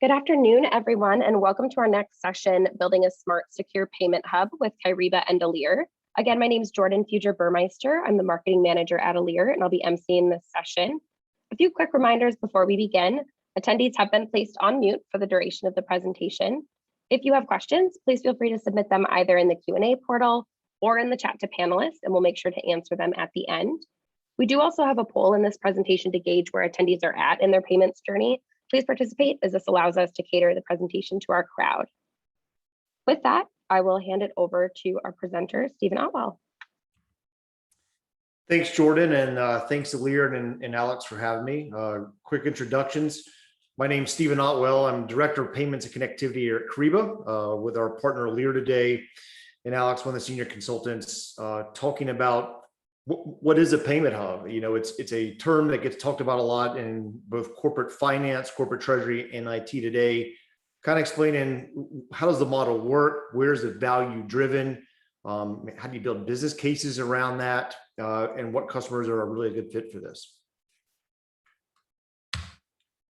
Good afternoon, everyone, and welcome to our next session, Building a Smart, Secure Payment Hub with Kyriba and Elire. Again, my name is Jordan Fuger-Burmeister. I'm the marketing manager at Elire, and I'll be emceeing this session. A few quick reminders before we begin. Attendees have been placed on mute for the duration of the presentation. If you have questions, please feel free to submit them either in the Q&A portal or in the chat to panelists, and we'll make sure to answer them at the end. We do also have a poll in this presentation to gauge where attendees are at in their payments journey. Please participate, as this allows us to cater the presentation to our crowd. With that, I will hand it over to our presenter, Stephen Otwell. Thanks, Jordan, and thanks Elire and Alex for having me. Quick introductions. My name's Stephen Otwell. I'm Director of Payments and Connectivity here at Kyriba with our partner Elire today, and Alex, one of the senior consultants, talking about what is a payment hub. You know, it's a term that gets talked about a lot in both corporate finance, corporate treasury, and IT today. Kind of explaining how does the model work, where's the value driven, how do you build business cases around that, and what customers are a really good fit for this.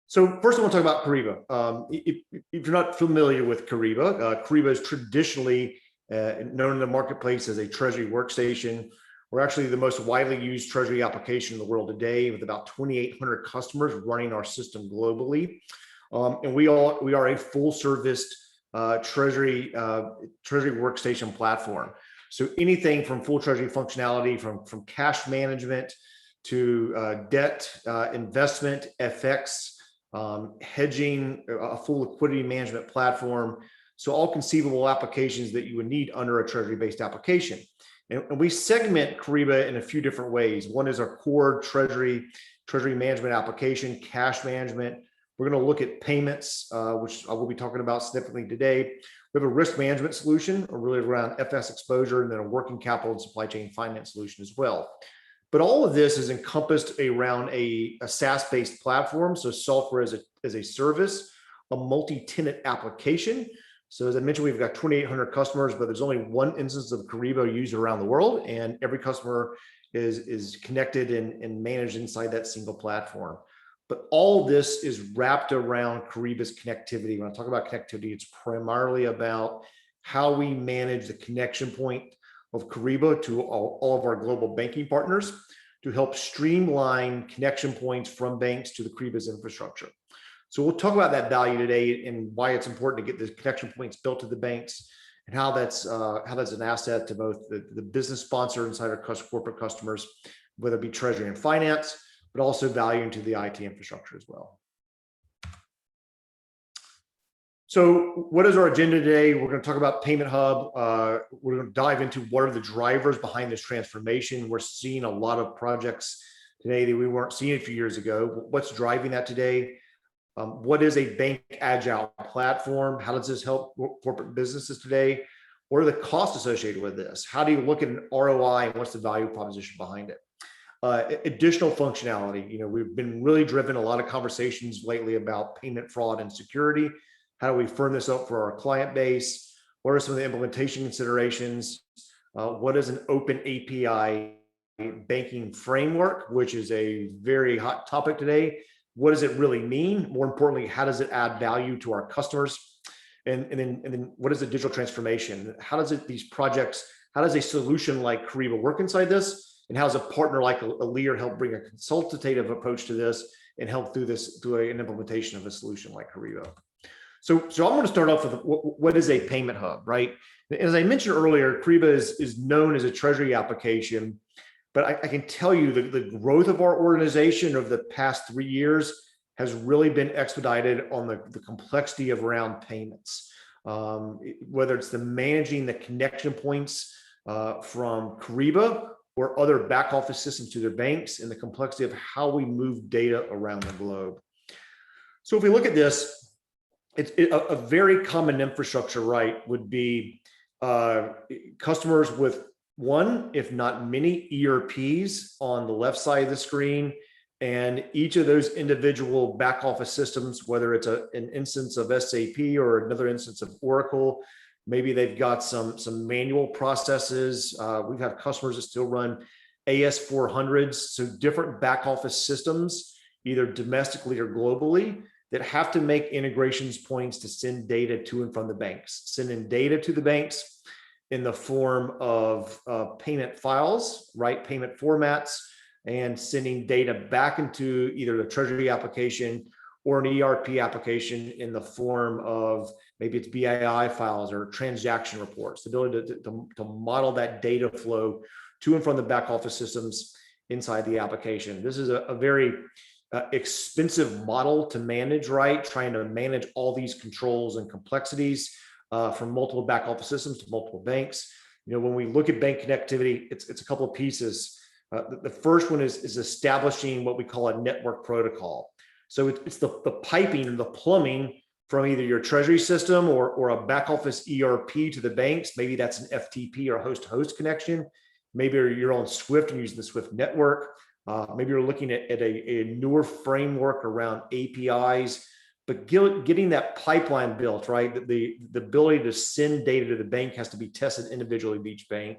So first I want to talk about Kyriba. If you're not familiar with Kyriba, Kyriba is traditionally known in the marketplace as a treasury workstation. We're actually the most widely used treasury application in the world today, with about 2,800 customers running our system globally. And we are a full service treasury workstation platform. So anything from full treasury functionality, from cash management to debt, investment, FX, hedging, a full liquidity management platform. So all conceivable applications that you would need under a treasury-based application. And we segment Kyriba in a few different ways. One is our core treasury management application, cash management. We're going to look at payments, which I will be talking about significantly today. We have a risk management solution, really around FS exposure, and then a working capital and supply chain finance solution as well. But all of this is encompassed around a SaaS-based platform, so software as a service, a multi-tenant application. So as I mentioned, we've got 2,800 customers, but there's only one instance of Kyriba used around the world, and every customer is connected and managed inside that single platform. But all this is wrapped around Kyriba's connectivity. When I talk about connectivity, it's primarily about how we manage the connection point of Kyriba to all of our global banking partners to help streamline connection points from banks to the Kyriba's infrastructure. So we'll talk about that value today and why it's important to get the connection points built to the banks, and how that's an asset to both the business sponsor inside our corporate customers, whether it be treasury and finance, but also value into the IT infrastructure as well. So what is our agenda today? We're going to talk about Payment Hub. We're going to dive into what are the drivers behind this transformation. We're seeing a lot of projects today that we weren't seeing a few years ago. What's driving that today? What is a bank agile platform? How does this help corporate businesses today? What are the costs associated with this? How do you look at an ROI, and what's the value proposition behind it? Additional functionality. You know, we've been really driven a lot of conversations lately about payment fraud and security. How do we firm this up for our client base? What are some of the implementation considerations? What is an open API banking framework, which is a very hot topic today? What does it really mean? More importantly, how does it add value to our customers? And then what is the digital transformation? How does these projects, how does a solution like Kyriba work inside this? And how does a partner like Elire help bring a consultative approach to this and help through an implementation of a solution like Kyriba? So I'm going to start off with what is a payment hub, right? As I mentioned earlier, Kyriba is known as a treasury application. But I can tell you the growth of our organization over the past 3 years has really been expedited on the complexity of around payments. Whether it's managing the connection points from Kyriba or other back office systems to their banks, and the complexity of how we move data around the globe. So if we look at this, a very common infrastructure, right, would be customers with one, if not many, ERPs on the left side of the screen, and each of those individual back office systems, whether it's an instance of SAP or another instance of Oracle, maybe they've got some manual processes. We've had customers that still run AS400s, so different back office systems, either domestically or globally, that have to make integrations points to send data to and from the banks, sending data to the banks in the form of payment files, right? Payment formats, and sending data back into either the Treasury application or an ERP application in the form of maybe it's BII files or transaction reports, the ability to model that data flow to and from the back office systems inside the application. This is a very expensive model to manage, right? Trying to manage all these controls and complexities from multiple back office systems to multiple banks. You know, when we look at bank connectivity, it's a couple of pieces. The first one is establishing what we call a network protocol. So it's the piping and the plumbing from either your Treasury system or a back office ERP to the banks. Maybe that's an FTP or host-to-host connection. Maybe you're on Swift and using the Swift network. Maybe you're looking at a newer framework around APIs, but getting that pipeline built, right? The ability to send data to the bank has to be tested individually with each bank.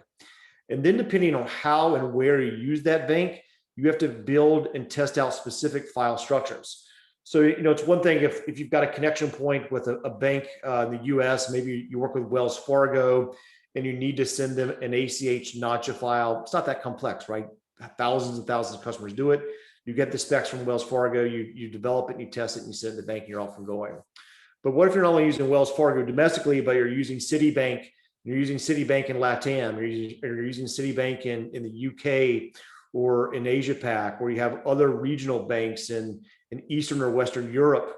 And then depending on how and where you use that bank, you have to build and test out specific file structures. So, you know, it's one thing if you've got a connection point with a bank in the US, maybe you work with Wells Fargo and you need to send them an ACH Nacha file. It's not that complex, right? Thousands and thousands of customers do it. You get the specs from Wells Fargo, you develop it, and you test it, and you send it to the bank, and you're off and going. But what if you're not only using Wells Fargo domestically, but you're using Citibank, you're using Citibank in LATAM, you're using Citibank in the UK or in Asia Pac, or you have other regional banks in Eastern or Western Europe,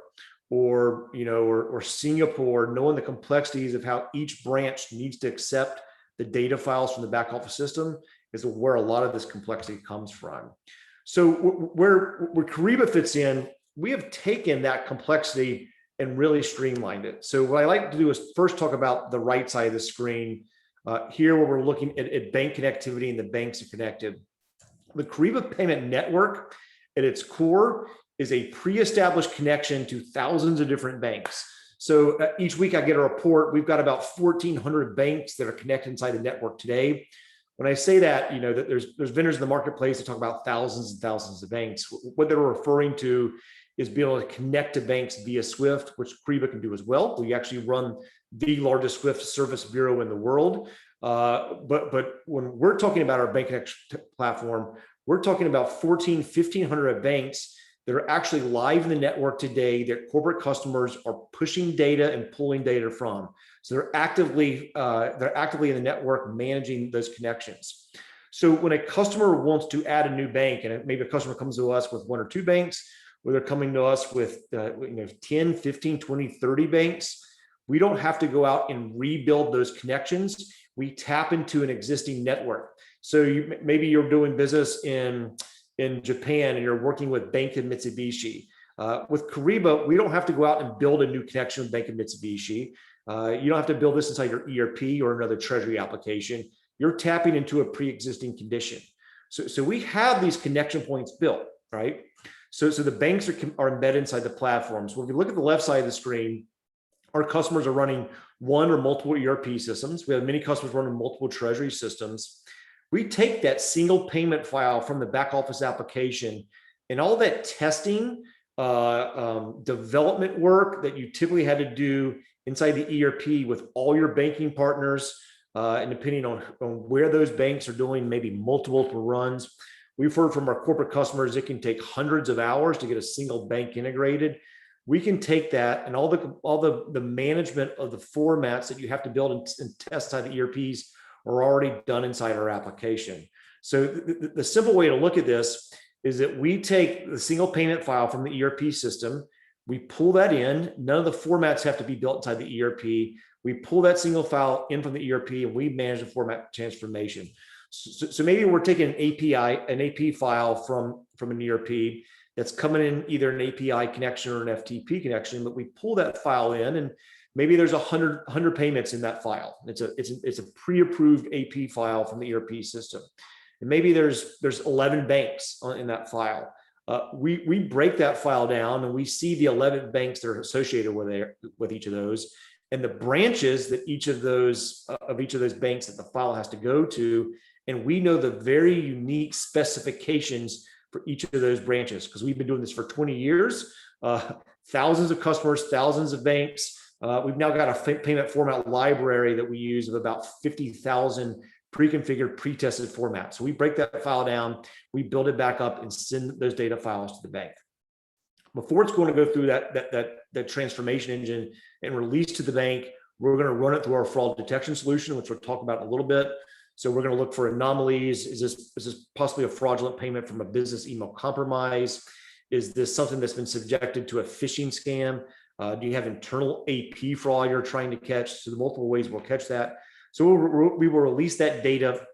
or or Singapore, knowing the complexities of how each branch needs to accept the data files from the back office system is where a lot of this complexity comes from. So where Kyriba fits in, we have taken that complexity and really streamlined it. So what I like to do is first talk about the right side of the screen. Here, where we're looking at bank connectivity and the banks are connected. The Kyriba payment network at its core is a pre-established connection to thousands of different banks. So each week I get a report. We've got about 1,400 banks that are connected inside the network today. When I say that, you know, that there's vendors in the marketplace that talk about thousands and thousands of banks. What they're referring to is being able to connect to banks via Swift, which Kyriba can do as well. We actually run the largest Swift service bureau in the world. But when we're talking about our bank connection platform, we're talking about 1,500 banks that are actually live in the network today that corporate customers are pushing data and pulling data from. So they're actively in the network managing those connections. So when a customer wants to add a new bank, and maybe a customer comes to us with 1 or 2 banks, or they're coming to us with 10, 15, 20, 30 banks, we don't have to go out and rebuild those connections. We tap into an existing network. So maybe you're doing business in Japan and you're working with Bank of Mitsubishi. With Kyriba, we don't have to go out and build a new connection with Bank of Mitsubishi. You don't have to build this inside your ERP or another Treasury application. You're tapping into a pre-existing condition. So we have these connection points built, right? So the banks are embedded inside the platform. So if you look at the left side of the screen, our customers are running 1 or multiple ERP systems. We have many customers running multiple Treasury systems. We take that single payment file from the back office application and all that testing, development work that you typically had to do inside the ERP with all your banking partners, and depending on where those banks are doing maybe multiple runs. We've heard from our corporate customers, it can take hundreds of hours to get a single bank integrated. We can take that and all the management of the formats that you have to build and test inside the ERPs are already done inside our application. So the simple way to look at this is that we take the single payment file from the ERP system, we pull that in, none of the formats have to be built inside the ERP. We pull that single file in from the ERP and we manage the format transformation. So maybe we're taking an AP file from an ERP that's coming in either an API connection or an FTP connection, but we pull that file in and maybe there's 100 payments in that file. It's a pre-approved AP file from the ERP system. And maybe there's 11 banks in that file. We break that file down and we see the 11 banks that are associated with each of those and the branches that each of those banks that the file has to go to. And we know the very unique specifications for each of those branches because we've been doing this for 20 years. thousands of customers, thousands of banks. We've now got a payment format library that we use of about 50,000 pre-configured, pre-tested formats. So we break that file down, we build it back up and send those data files to the bank. Before it's going to go through that transformation engine and release to the bank, we're going to run it through our fraud detection solution, which we'll talk about in a little bit. So we're going to look for anomalies. Is this possibly a fraudulent payment from a business email compromise? Is this something that's been subjected to a phishing scam? Do you have internal AP fraud you're trying to catch? So the multiple ways we'll catch that. So we will release that data,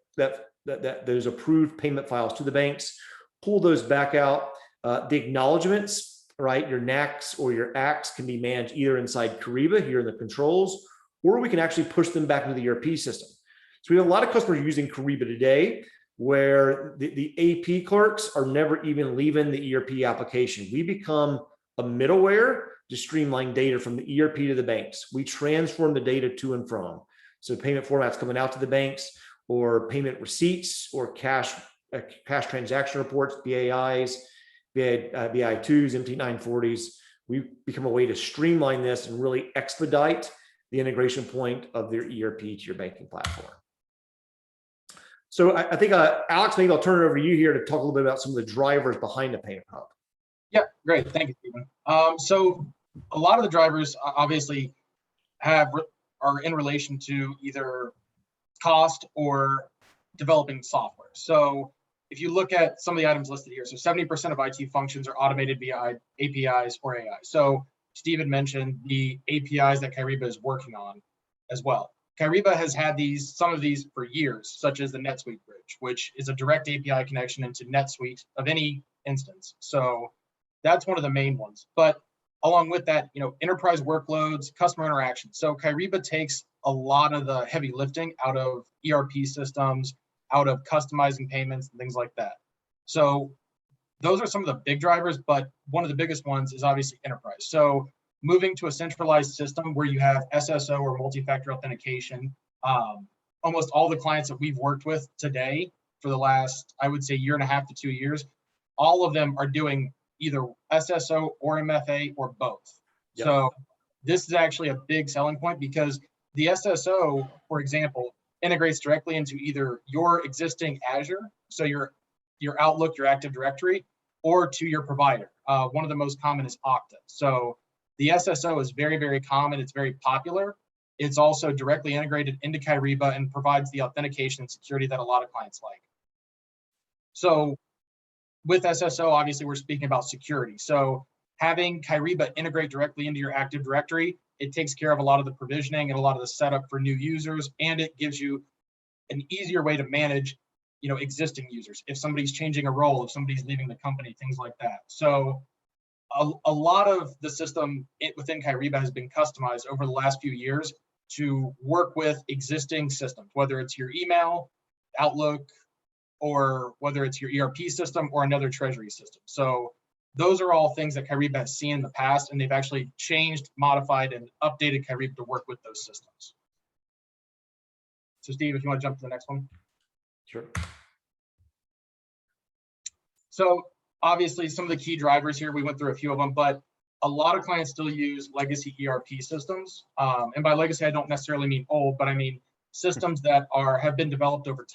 those approved payment files to the banks, pull those back out. The acknowledgements, right? Your NACs or your ACs can be managed either inside Kyriba here in the controls, or we can actually push them back into the ERP system. So we have a lot of customers using Kyriba today where the AP clerks are never even leaving the ERP application. We become a middleware to streamline data from the ERP to the banks. We transform the data to and from. So payment formats coming out to the banks, or payment receipts, or cash transaction reports, BAIs, BI2s, MT940s. We become a way to streamline this and really expedite the integration point of their ERP to your banking platform. So I think, Alex, maybe I'll turn it over to you here to talk a little bit about some of the drivers behind the payment hub. Yeah, great. Thank you, Stephen. So a lot of the drivers obviously are in relation to either cost or developing software. So if you look at some of the items listed here, so 70% of IT functions are automated via APIs or AI. So Stephen mentioned the APIs that Kyriba is working on as well. Kyriba has had some of these for years, such as the NetSuite bridge, which is a direct API connection into NetSuite of any instance. So that's one of the main ones. But along with that, enterprise workloads, customer interactions. So Kyriba takes a lot of the heavy lifting out of ERP systems, out of customizing payments and things like that. So those are some of the big drivers, but one of the biggest ones is obviously enterprise. So moving to a centralized system where you have SSO or multi-factor authentication, almost all the clients that we've worked with today for the last, I would say, 1.5 to 2 years, all of them are doing either SSO or MFA or both. Yep. So this is actually a big selling point because the SSO, for example, integrates directly into either your existing Azure, so your Outlook, your Active Directory, or to your provider. One of the most common is Okta. So the SSO is very, very common. It's very popular. It's also directly integrated into Kyriba and provides the authentication and security that a lot of clients like. So with SSO, obviously, we're speaking about security. So having Kyriba integrate directly into your Active Directory, it takes care of a lot of the provisioning and a lot of the setup for new users, and it gives you an easier way to manage, existing users. If somebody's changing a role, if somebody's leaving the company, things like that. So a lot of the system within Kyriba has been customized over the last few years to work with existing systems, whether it's your email, Outlook, or whether it's your ERP system or another Treasury system. So those are all things that Kyriba has seen in the past, and they've actually changed, modified, and updated Kyriba to work with those systems. So Steve, if you want to jump to the next one. Sure. So obviously some of the key drivers here, we went through a few of them, but a lot of clients still use legacy ERP systems. And by legacy, I don't necessarily mean old, but I mean systems that have been developed over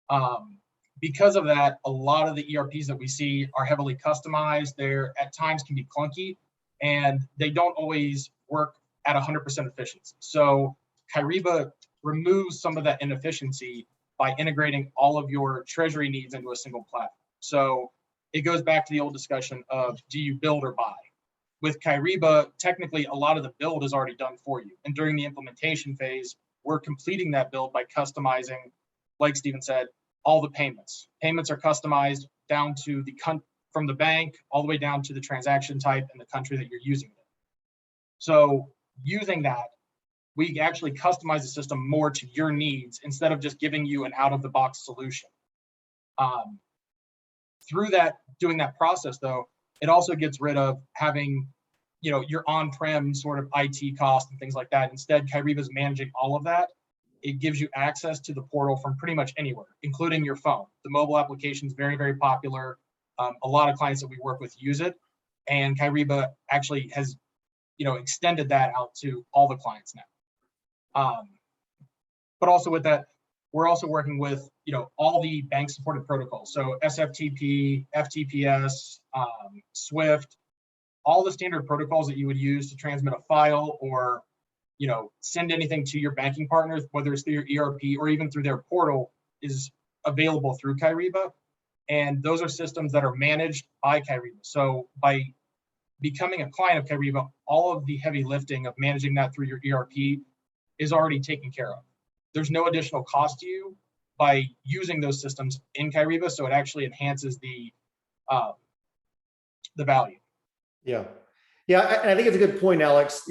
time. Because of that, a lot of the ERPs that we see are heavily customized. They're at times can be clunky, and they don't always work at 100% efficiency. So Kyriba removes some of that inefficiency by integrating all of your treasury needs into a single platform. So it goes back to the old discussion of, do you build or buy? With Kyriba, technically, a lot of the build is already done for you. And during the implementation phase, we're completing that build by customizing, like Stephen said, all the payments. Payments are customized down to from the bank all the way down to the transaction type and the country that you're using it in. So using that, we actually customize the system more to your needs instead of just giving you an out-of-the-box solution. Through doing that process, though, it also gets rid of having, your on-prem sort of IT costs and things like that. Instead, Kyriba is managing all of that. It gives you access to the portal from pretty much anywhere, including your phone. The mobile application is very, very popular. A lot of clients that we work with use it. And Kyriba actually has, extended that out to all the clients now. But also with that, we're also working with, all the bank supported protocols. So SFTP, FTPS, Swift, all the standard protocols that you would use to transmit a file or, send anything to your banking partners, whether it's through your ERP or even through their portal, is available through Kyriba. And those are systems that are managed by Kyriba. So by becoming a client of Kyriba, all of the heavy lifting of managing that through your ERP is already taken care of. There's no additional cost to you by using those systems in Kyriba, so it actually enhances the value. Yeah, and I think it's a good point, Alex.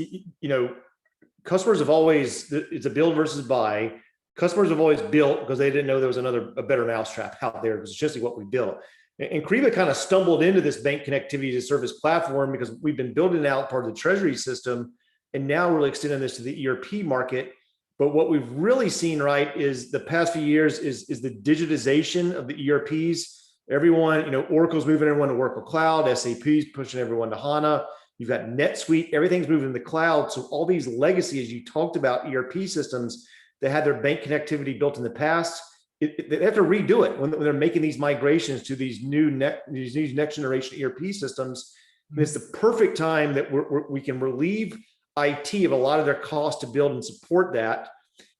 Customers have always, it's a build versus buy. Customers have always built because they didn't know there was a better mousetrap out there. It was just what we built. And Kyriba kind of stumbled into this bank connectivity as a service platform because we've been building out part of the Treasury system, and now we're extending this to the ERP market. But what we've really seen, right, is the past few years is the digitization of the ERPs. Everyone, Oracle's moving everyone to Oracle Cloud, SAP's pushing everyone to HANA. You've got NetSuite, everything's moving to the cloud. So all these legacy, as you talked about, ERP systems that had their bank connectivity built in the past, they have to redo it when they're making these migrations to these new next generation ERP systems. And it's the perfect time that we can relieve IT of a lot of their costs to build and support that.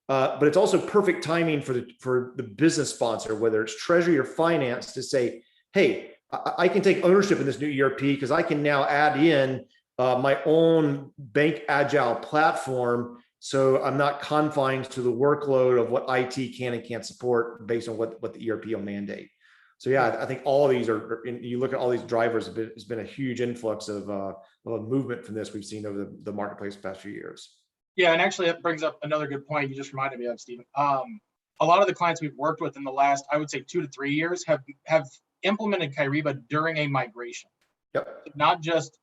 But it's also perfect timing for the business sponsor, whether it's Treasury or finance, to say, hey, I can take ownership in this new ERP because I can now add in my own bank agile platform. So I'm not confined to the workload of what IT can and can't support based on what the ERP will mandate. So yeah, I think all of these you look at all these drivers, it's been a huge influx of a movement from this we've seen over the marketplace the past few years. Yeah, and actually that brings up another good point you just reminded me of, Stephen. A lot of the clients we've worked with in the last, I would say 2 to 3 years have implemented Kyriba during a migration. Yep. Not just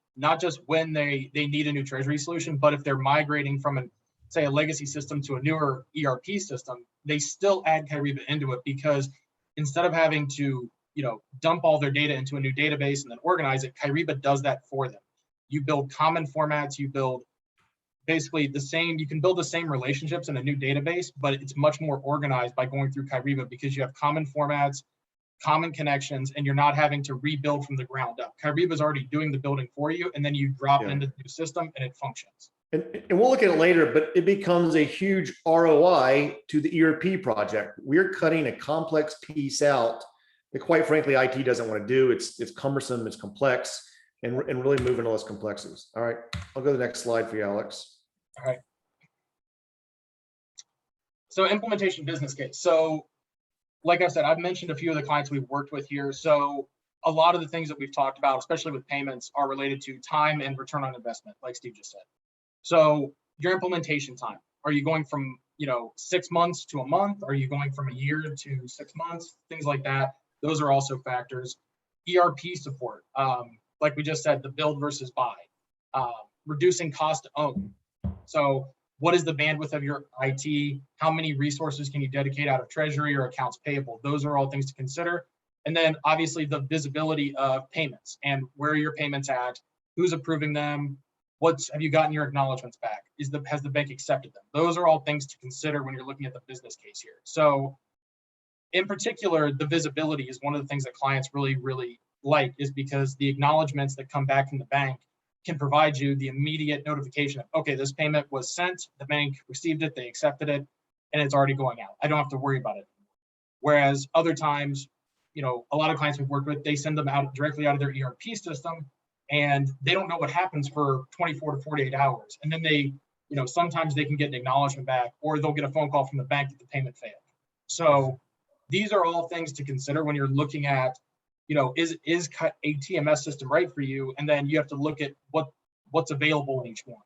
when they need a new Treasury solution, but if they're migrating from say a legacy system to a newer ERP system, they still add Kyriba into it because instead of having to, dump all their data into a new database and then organize it, Kyriba does that for them. You build common formats, you build basically you can build the same relationships in a new database, but it's much more organized by going through Kyriba because you have common formats, common connections, and you're not having to rebuild from the ground up. Kyriba is already doing the building for you, and then you drop it into the new system and it functions. And we'll look at it later, but it becomes a huge ROI to the ERP project. We're cutting a complex piece out that, quite frankly, IT doesn't want to do. It's cumbersome, it's complex, and really moving all those complexities. All right, I'll go to the next slide for you, Alex. All right. So implementation business case. So like I said, I've mentioned a few of the clients we've worked with here. So a lot of the things that we've talked about, especially with payments, are related to time and return on investment, like Steve just said. So your implementation time, are you going from 6 months to a month? Are you going from a year to 6 months? Things like that. Those are also factors. ERP support, like we just said, the build versus buy, reducing cost to own. So what is the bandwidth of your IT? How many resources can you dedicate out of Treasury or accounts payable? Those are all things to consider. And then obviously the visibility of payments and where are your payments at, who's approving them, have you gotten your acknowledgements back? Has the bank accepted them? Those are all things to consider when you're looking at the business case here. So in particular, the visibility is one of the things that clients really, really like, is because the acknowledgements that come back from the bank can provide you the immediate notification of, okay, this payment was sent, the bank received it, they accepted it, and it's already going out. I don't have to worry about it. Whereas other times, a lot of clients we've worked with, they send them out directly out of their ERP system, and they don't know what happens for 24 to 48 hours. And then they, sometimes they can get an acknowledgement back, or they'll get a phone call from the bank that the payment failed. So these are all things to consider when you're looking at, is a TMS system right for you? And then you have to look at what's available in each one.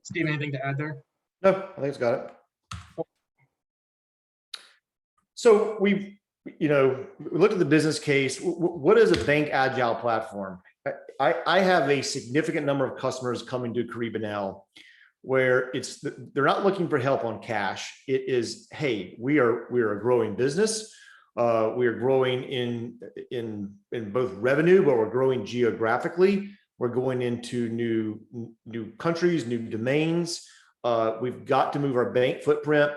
Steve, anything to add there? No, I think it's got it. So we looked at the business case. What is a bank agile platform? I have a significant number of customers coming to Kyriba now where they're not looking for help on cash. It is, hey, we are a growing business. We are growing in both revenue, but we're growing geographically. We're going into new countries, new domains. We've got to move our bank footprint.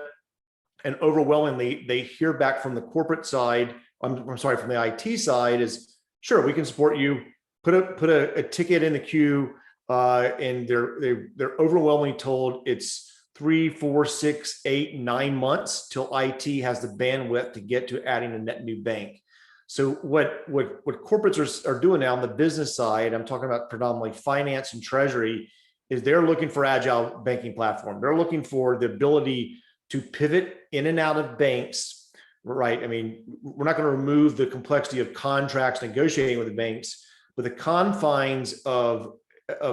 And overwhelmingly, they hear back from the corporate side, I'm sorry, from the IT side is, sure, we can support you, put a ticket in the queue, and they're overwhelmingly told it's 3, 4, 6, 8, 9 months till IT has the bandwidth to get to adding a net new bank. So what corporates are doing now on the business side, I'm talking about predominantly finance and treasury, is they're looking for agile banking platform. They're looking for the ability to pivot in and out of banks, right? I mean, we're not going to remove the complexity of contracts negotiating with the banks, but the confines of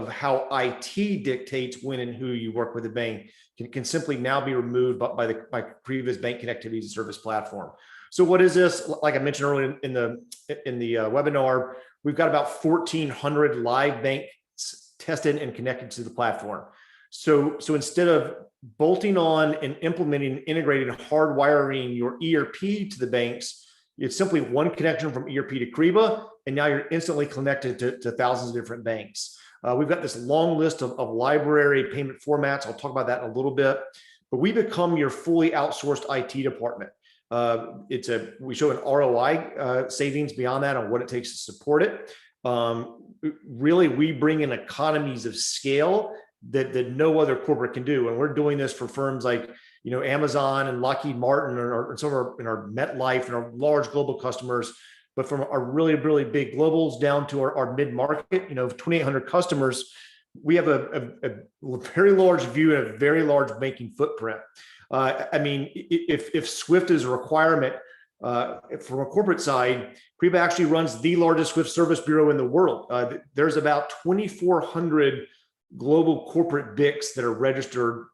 how IT dictates when and who you work with the bank can simply now be removed by previous bank connectivity as a service platform. So what is this? Like I mentioned earlier in the webinar, we've got about 1,400 live banks tested and connected to the platform. So instead of bolting on and implementing, integrating, hardwiring your ERP to the banks, it's simply one connection from ERP to Kyriba, and now you're instantly connected to thousands of different banks. We've got this long list of library payment formats. I'll talk about that in a little bit, but we become your fully outsourced IT department. We show an ROI savings beyond that on what it takes to support it. Really, we bring in economies of scale that no other corporate can do. And we're doing this for firms like, Amazon and Lockheed Martin, or some of our MetLife and our large global customers, but from our really, really big globals down to our mid-market, 2,800 customers, we have a very large view and a very large banking footprint. I mean, if Swift is a requirement from a corporate side, Kyriba actually runs the largest Swift service bureau in the world. There's about 2,400 global corporate BICs that are registered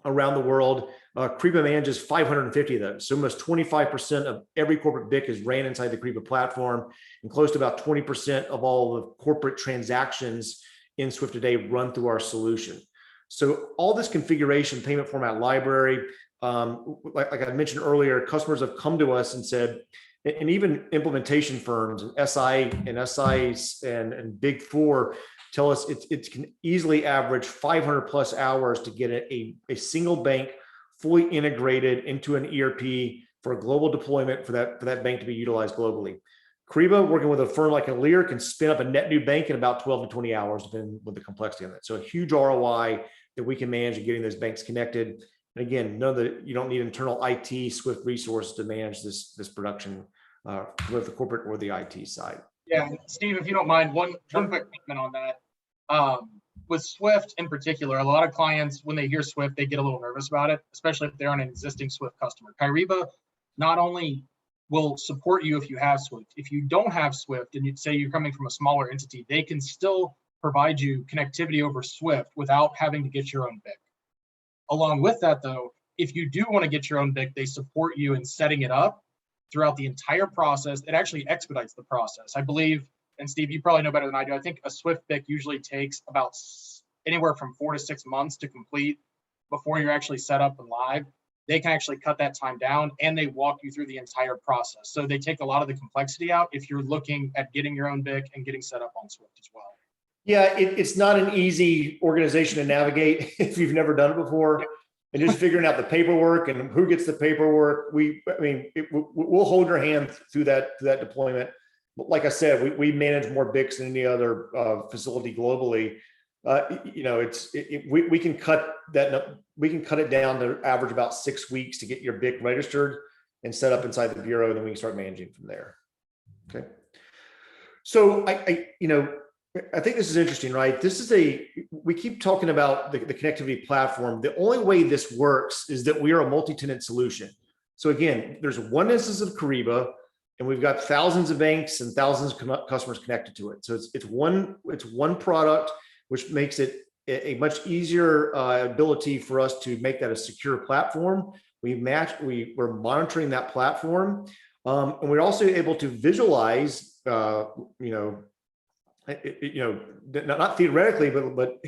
around the world. Kyriba manages 550 of those. So almost 25% of every corporate BIC is ran inside the Kyriba platform, and close to about 20% of all the corporate transactions in Swift today run through our solution. So all this configuration, payment format library, like I mentioned earlier, customers have come to us and said, and even implementation firms and SIs and Big Four tell us it can easily average 500 plus hours to get a single bank fully integrated into an ERP for a global deployment for that bank to be utilized globally. Kyriba, working with a firm like Elire, can spin up a net new bank in about 12 to 20 hours, depending on the complexity of it. So a huge ROI that we can manage in getting those banks connected. And again, know that you don't need internal IT Swift resources to manage this production, with the corporate or the IT side. Yeah, Steve, if you don't mind, one quick comment on that. With Swift in particular, a lot of clients, when they hear Swift, they get a little nervous about it, especially if they're an existing Swift customer. Kyriba not only will support you if you have Swift, if you don't have Swift and you'd say you're coming from a smaller entity, they can still provide you connectivity over Swift without having to get your own BIC. Along with that, though, if you do want to get your own BIC, they support you in setting it up throughout the entire process. It actually expedites the process. I believe, and Steve, you probably know better than I do, I think a Swift BIC usually takes about anywhere from 4 to 6 months to complete before you're actually set up and live. They can actually cut that time down, and they walk you through the entire process. So they take a lot of the complexity out if you're looking at getting your own BIC and getting set up on Swift as well. Yeah, it's not an easy organization to navigate if you've never done it before, and just figuring out the paperwork and who gets the paperwork. We'll hold your hand through that doeployment. Like I said, we manage more BICs than any other facility globally. We can cut that. We can cut it down to average about 6 weeks to get your BIC registered and set up inside the bureau, and then we can start managing from there. Okay. So I think this is interesting, right? We keep talking about the connectivity platform. The only way this works is that we are a multi-tenant solution. So again, there's one instance of Kyriba, and we've got thousands of banks and thousands of customers connected to it. So it's one product, which makes it a much easier ability for us to make that a secure platform. We're monitoring that platform, and we're also able to visualize, not theoretically, but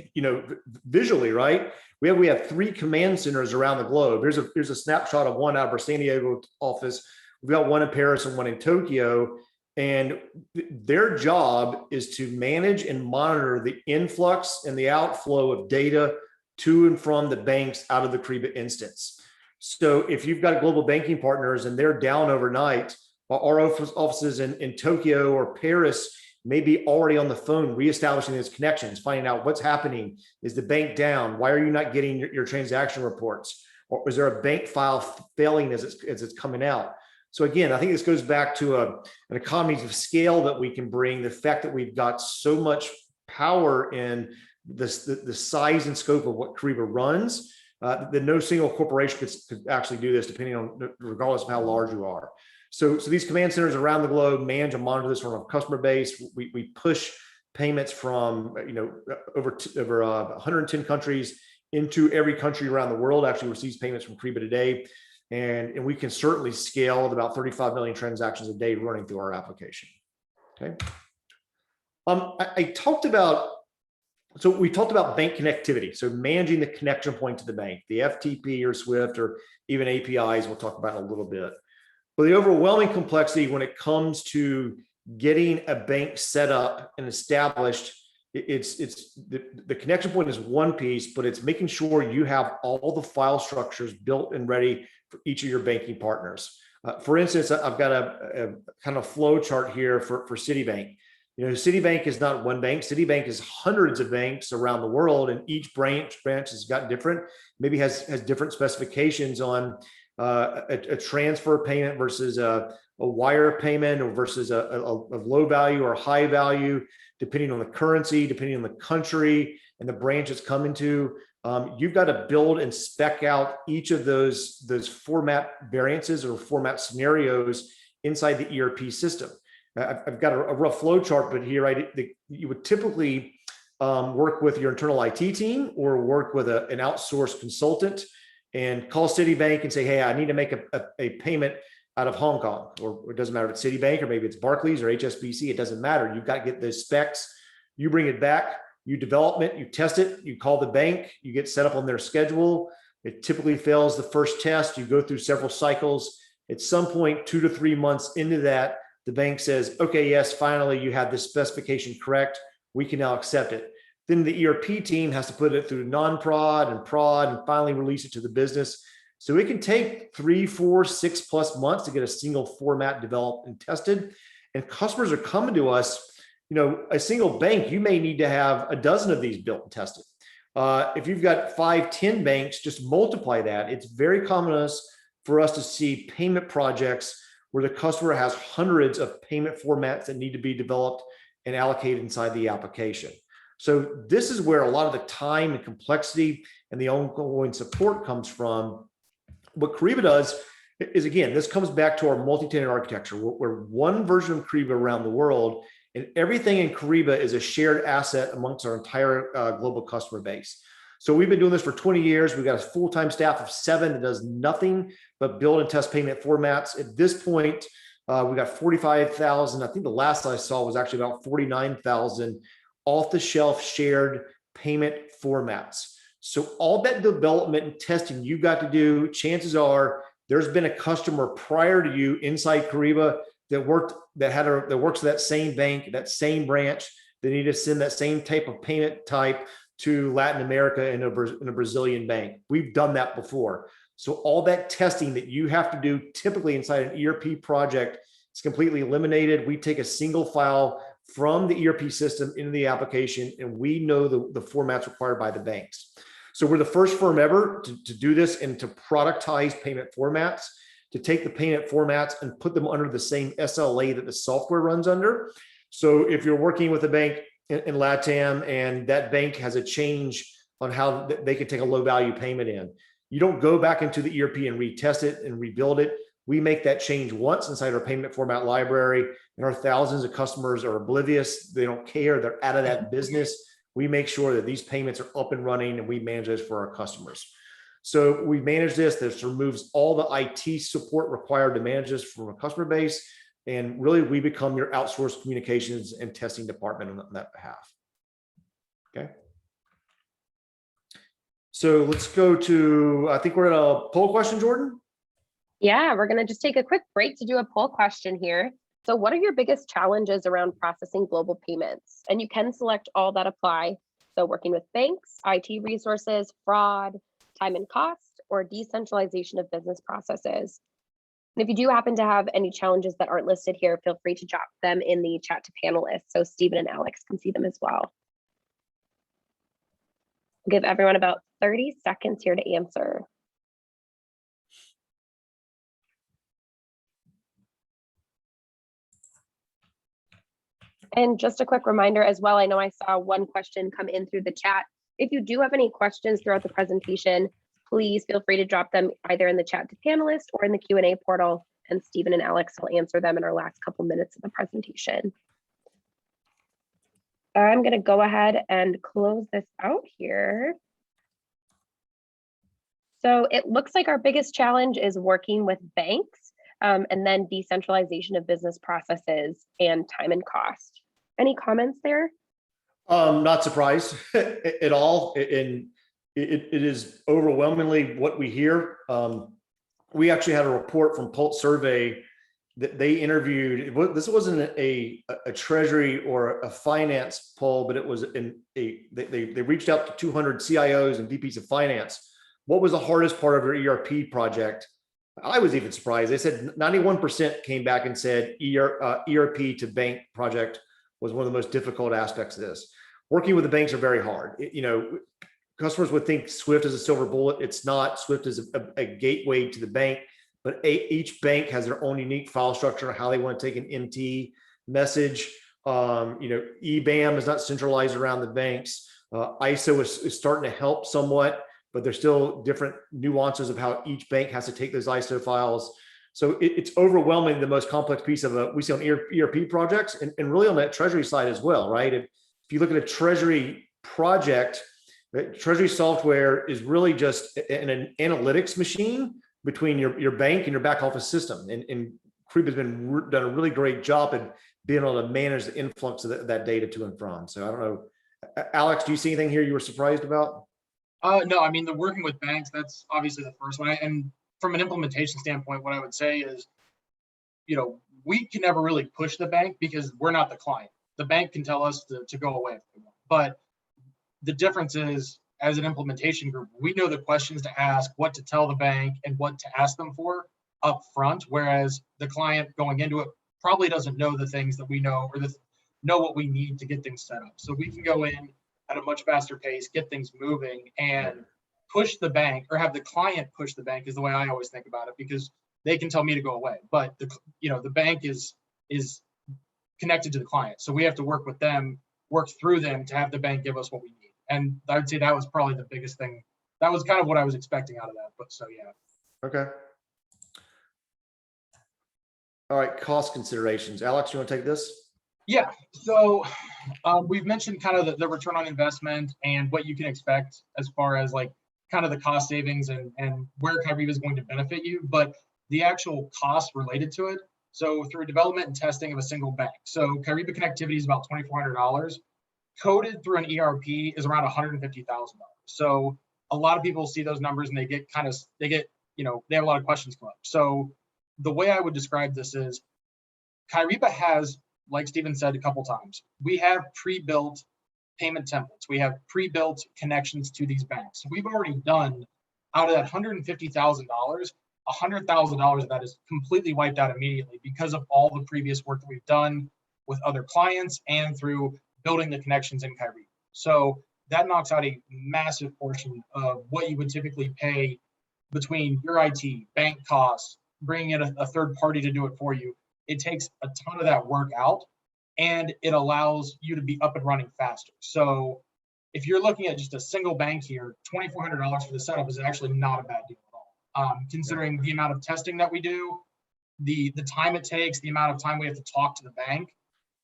visually, right? We have 3 command centers around the globe. Here's a snapshot of one out of our San Diego office. We've got one in Paris and one in Tokyo. And their job is to manage and monitor the influx and the outflow of data to and from the banks out of the Kyriba instance. So if you've got global banking partners and they're down overnight, our offices in Tokyo or Paris may be already on the phone reestablishing those connections, finding out what's happening. Is the bank down? Why are you not getting your transaction reports? Or is there a bank file failing as it's coming out? So again, I think this goes back to an economies of scale that we can bring, the fact that we've got so much power in the size and scope of what Kyriba runs, that no single corporation could actually do this, depending on, regardless of how large you are. So these command centers around the globe manage and monitor this from our customer base. We push payments from over 110 countries into every country around the world actually receives payments from Kyriba today. And we can certainly scale at about 35 million transactions a day running through our application. Okay. We talked about bank connectivity. So managing the connection point to the bank, the FTP or SWIFT or even APIs, we'll talk about in a little bit. But the overwhelming complexity when it comes to getting a bank set up and established, the connection point is one piece, but it's making sure you have all the file structures built and ready for each of your banking partners. For instance, I've got a kind of flow chart here for Citibank. Citibank is not one bank. Citibank is hundreds of banks around the world, and each branch has got different, maybe has different specifications on a transfer payment versus a wire payment, or versus a low value or high value, depending on the currency, depending on the country and the branch it's coming to. You've got to build and spec out each of those format variances or format scenarios inside the ERP system. I've got a rough flow chart, but here you would typically work with your internal IT team or work with an outsourced consultant and call Citibank and say, hey, I need to make a payment out of Hong Kong, or it doesn't matter if it's Citibank or maybe it's Barclays or HSBC, it doesn't matter. You've got to get those specs, you bring it back, you develop it, you test it, you call the bank, you get set up on their schedule. It typically fails the first test. You go through several cycles. At some point, 2 to 3 months into that, the bank says, okay, yes, finally you have this specification correct. We can now accept it. Then the ERP team has to put it through non-prod and prod and finally release it to the business. So it can take 3, 4, 6+ months to get a single format developed and tested. And customers are coming to us, a single bank, you may need to have a dozen of these built and tested. If you've got 5, 10 banks, just multiply that. It's very common for us to see payment projects where the customer has hundreds of payment formats that need to be developed and allocated inside the application. So this is where a lot of the time and complexity and the ongoing support comes from. What Kyriba does is, again, this comes back to our multi-tenant architecture. We're one version of Kyriba around the world, and everything in Kyriba is a shared asset amongst our entire global customer base. So we've been doing this for 20 years. We've got a full-time staff of 7 that does nothing but build and test payment formats. At this point, we got 45,000. I think the last I saw was actually about 49,000 off-the-shelf shared payment formats. So all that development and testing you've got to do, chances are there's been a customer prior to you inside Kyriba that works at that same bank, that same branch. They need to send that same type of payment type to Latin America in a Brazilian bank. We've done that before. So all that testing that you have to do typically inside an ERP project is completely eliminated. We take a single file from the ERP system into the application, and we know the formats required by the banks. So we're the first firm ever to do this and to productize payment formats, to take the payment formats and put them under the same SLA that the software runs under. So if you're working with a bank in LATAM and that bank has a change on how they can take a low value payment in, you don't go back into the ERP and retest it and rebuild it. We make that change once inside our payment format library, and our thousands of customers are oblivious. They don't care. They're out of that business. We make sure that these payments are up and running, and we manage this for our customers. So we manage this. This removes all the IT support required to manage this from a customer base. And really, we become your outsourced communications and testing department on that behalf. Okay. So let's go to, I think we're at a poll question, Jordan. Yeah, we're going to just take a quick break to do a poll question here. So what are your biggest challenges around processing global payments? And you can select all that apply. So working with banks, IT resources, fraud, time and cost, or decentralization of business processes. And if you do happen to have any challenges that aren't listed here, feel free to drop them in the chat to panelists so Stephen and Alex can see them as well. I'll give everyone about 30 seconds here to answer. And just a quick reminder as well, I know I saw one question come in through the chat. If you do have any questions throughout the presentation, please feel free to drop them either in the chat to panelists or in the Q&A portal, and Stephen and Alex will answer them in our last couple minutes of the presentation. I'm going to go ahead and close this out here. So it looks like our biggest challenge is working with banks, and then decentralization of business processes and time and cost. Any comments there? Not surprised at all. And it is overwhelmingly what we hear. We actually had a report from Pulse Survey that they interviewed. This wasn't a Treasury or a finance poll, but it was they reached out to 200 CIOs and VPs of finance. What was the hardest part of your ERP project? I was even surprised. They said 91% came back and said ERP to bank project was one of the most difficult aspects of this. Working with the banks are very hard. Customers would think Swift is a silver bullet. It's not. Swift is a gateway to the bank, but each bank has their own unique file structure, how they want to take an MT message. EBAM is not centralized around the banks. ISO is starting to help somewhat, but there's still different nuances of how each bank has to take those ISO files. So it's overwhelming, the most complex piece of we see on ERP projects and really on that Treasury side as well, right? If you look at a Treasury project, Treasury software is really just an analytics machine between your bank and your back office system. And Kyriba has done a really great job at being able to manage the influx of that data to and from. So I don't know, Alex, do you see anything here you were surprised about? No, I mean, the working with banks, that's obviously the first one. And from an implementation standpoint, what I would say is, we can never really push the bank because we're not the client. The bank can tell us to go away if they want. But the difference is, as an implementation group, we know the questions to ask, what to tell the bank, and what to ask them for up front, whereas the client going into it probably doesn't know the things that we know or know what we need to get things set up. So we can go in at a much faster pace, get things moving, and push the bank, or have the client push the bank is the way I always think about it, because they can tell me to go away, but the bank is connected to the client. So we have to work with them, work through them to have the bank give us what we need. And I would say that was probably the biggest thing. That was kind of what I was expecting out of that, but so yeah. Okay. All right, cost considerations. Alex, you want to take this? Yeah, so we've mentioned kind of the return on investment and what you can expect as far as like kind of the cost savings and where Kyriba is going to benefit you, but the actual cost related to it. So through development and testing of a single bank. So Kyriba connectivity is about $2,400. Coded through an ERP is around $150,000. So a lot of people see those numbers and they have a lot of questions come up. So the way I would describe this is Kyriba has, like Stephen said a couple times, we have pre-built payment templates. We have pre-built connections to these banks. So we've already done, out of that $150,000, $100,000 of that is completely wiped out immediately because of all the previous work that we've done with other clients and through building the connections in Kyriba. So that knocks out a massive portion of what you would typically pay between your IT, bank costs, bringing in a third party to do it for you. It takes a ton of that work out, and it allows you to be up and running faster. So if you're looking at just a single bank here, $2,400 for the setup is actually not a bad deal at all. Considering the amount of testing that we do, the time it takes, the amount of time we have to talk to the bank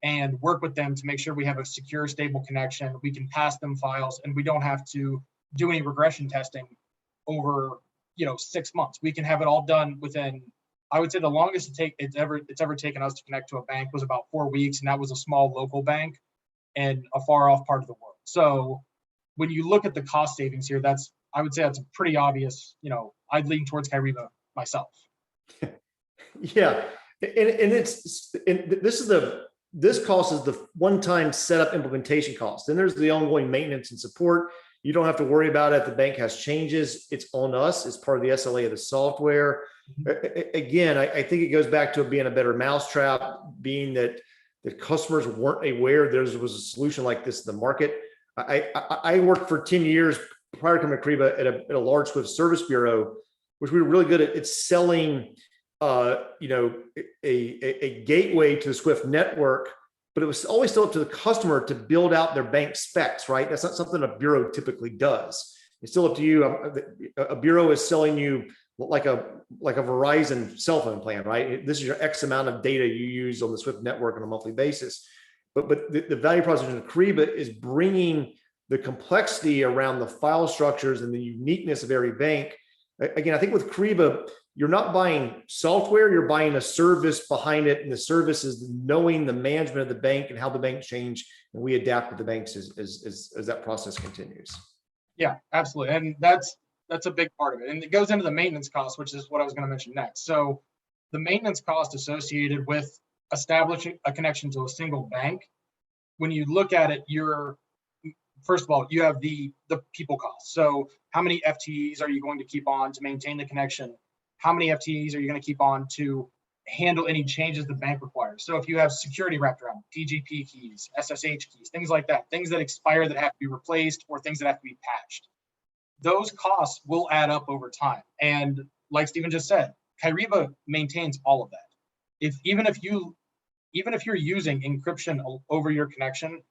and work with them to make sure we have a secure, stable connection. We can pass them files, and we don't have to do any regression testing over 6 months. We can have it all done within, I would say the longest it's ever taken us to connect to a bank was about 4 weeks, and that was a small local bank in a far off part of the world. So when you look at the cost savings here, I would say that's a pretty obvious, I'd lean towards Kyriba myself. Yeah, and this cost is the one-time setup implementation cost. Then there's the ongoing maintenance and support. You don't have to worry about it. If the bank has changes, it's on us. It's part of the SLA of the software. Again, I think it goes back to it being a better mousetrap, being that the customers weren't aware there was a solution like this in the market. I worked for 10 years prior to coming to Kyriba at a large Swift service bureau, which we were really good at. It's selling a gateway to the Swift network, but it was always still up to the customer to build out their bank specs, right? That's not something a bureau typically does. It's still up to you. A bureau is selling you like a Verizon cell phone plan, right? This is your X amount of data you use on the Swift network on a monthly basis. But the value proposition of Kyriba is bringing the complexity around the file structures and the uniqueness of every bank. Again, I think with Kyriba, you're not buying software, you're buying a service behind it. And the service is knowing the management of the bank and how the bank changed. And we adapt with the banks as that process continues. Yeah, absolutely. And that's a big part of it. And it goes into the maintenance cost, which is what I was going to mention next. So the maintenance cost associated with establishing a connection to a single bank, when you look at it, first of all, you have the people cost. So how many FTEs are you going to keep on to maintain the connection? How many FTEs are you going to keep on to handle any changes the bank requires? So if you have security wrapped around, PGP keys, SSH keys, things like that, things that expire that have to be replaced or things that have to be patched, those costs will add up over time. And like Stephen just said, Kyriba maintains all of that. Even if you're using encryption over your connection,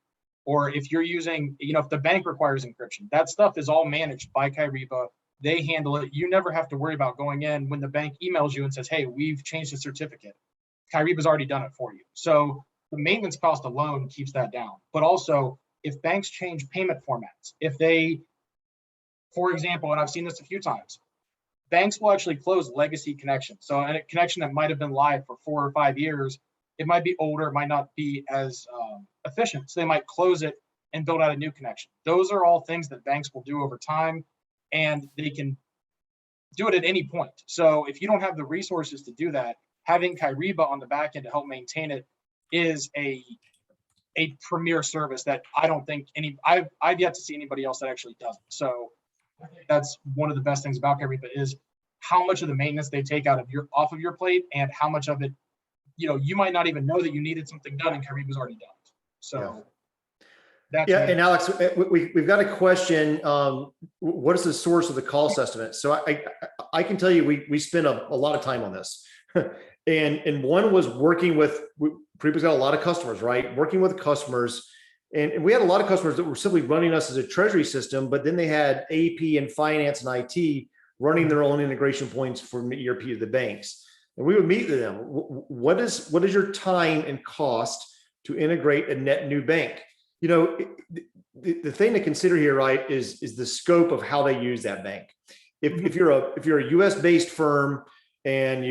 or if you're using, if the bank requires encryption, that stuff is all managed by Kyriba. They handle it. You never have to worry about going in when the bank emails you and says, hey, we've changed the certificate. Kyriba's already done it for you. So the maintenance cost alone keeps that down. But also, if banks change payment formats, if they, for example, and I've seen this a few times, banks will actually close legacy connections. So a connection that might have been live for 4 or 5 years, it might be older, it might not be as efficient. So they might close it and build out a new connection. Those are all things that banks will do over time, and they can do it at any point. So if you don't have the resources to do that, having Kyriba on the back end to help maintain it is a premier service that I don't think I've yet to see anybody else that actually does it. So I think that's one of the best things about Kyriba is how much of the maintenance they take off of your plate, and how much of it, you might not even know that you needed something done and Kyriba's already done it. So yeah. And Alex, we've got a question. What is the source of the cost estimate? So I can tell you, we spent a lot of time on this. and one was working with, Kyriba's got a lot of customers, right? Working with customers. And we had a lot of customers that were simply running us as a treasury system, but then they had AP and finance and IT running their own integration points from ERP to the banks. And we would meet with them. What is your time and cost to integrate a net new bank? The thing to consider here, right, is the scope of how they use that bank. If you're a US based firm and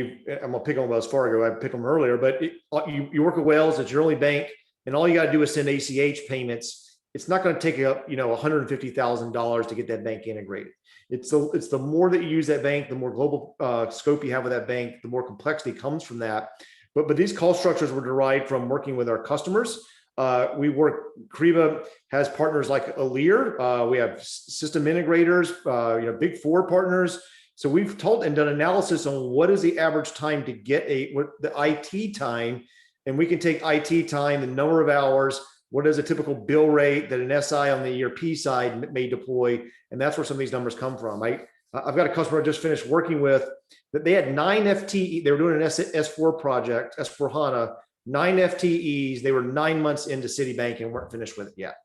I'm gonna pick on Wells Fargo, I picked them earlier, but you work at Wells, it's your only bank, and all you got to do is send ACH payments. It's not going to take up $150,000 to get that bank integrated. It's the more that you use that bank, the more global scope you have with that bank, the more complexity comes from that. But these cost structures were derived from working with our customers. Kyriba has partners like Elire. We have system integrators, big four partners. So we've done analysis on what is the average time to get the IT time, and we can take IT time, the number of hours, what is a typical bill rate that an SI on the ERP side may deploy, and that's where some of these numbers come from. I've got a customer I just finished working with that they had 9 FTE. They were doing an S4 project, S4 HANA, 9 FTEs. They were 9 months into Citibank and weren't finished with it yet.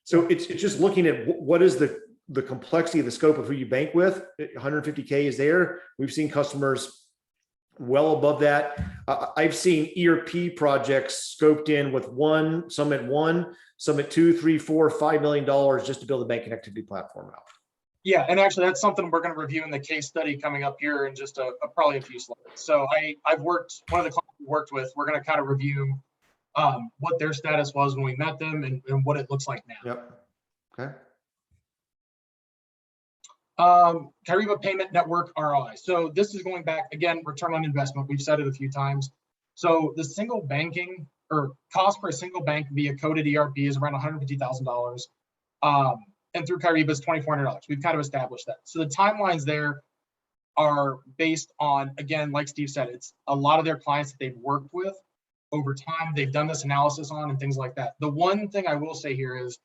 So it's just looking at what is the complexity of the scope of who you bank with. 150K is there. We've seen customers well above that. I've seen ERP projects scoped in with some at $1 million, some at $2 million, $3 million, $4 million, $5 million just to build a bank connectivity platform out. Yeah, and actually that's something we're going to review in the case study coming up here in just probably a few slides. So I've worked, one of the clients we worked with, we're going to kind of review what their status was when we met them and what it looks like now. Yep. Okay. Kyriba Payment Network ROI. So this is going back, again, return on investment. We've said it a few times. So the single banking or cost per single bank via coded ERP is around $150,000. And through Kyriba is $2,400. We've kind of established that. So the timelines there are based on, again, like Steve said, it's a lot of their clients that they've worked with over time. They've done this analysis on and things like that. The one thing I will say here is